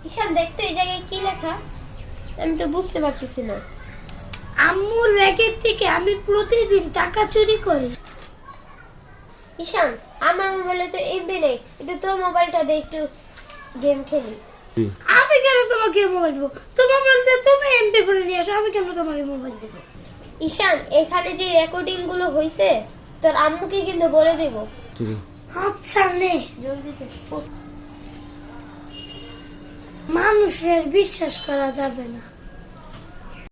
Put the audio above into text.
ঈশান দেখতো এই জায়গায় কি লেখা, আমি তো বুঝতে পারতেছি না। আম্মুর ব্যাগের থেকে আমি প্রতিদিন টাকা চুরি করি। ঈশান আমার মোবাইলে তো এমবি নেই, একটু তোর মোবাইলটা দিয়ে একটু গেম খেলি। আমি কেন তোমাকে মোবাইল দেবো? তোমার মোবাইল দিয়ে তুমি এমপি করে নিয়ে আসো, আমি কেন তোমাকে মোবাইল দেবো? ঈশান এখানে যে রেকর্ডিং গুলো হয়েছে তোর আম্মুকে কিন্তু বলে দেবো। আচ্ছা নে। জলদি মানুষের বিশ্বাস করা যাবে না।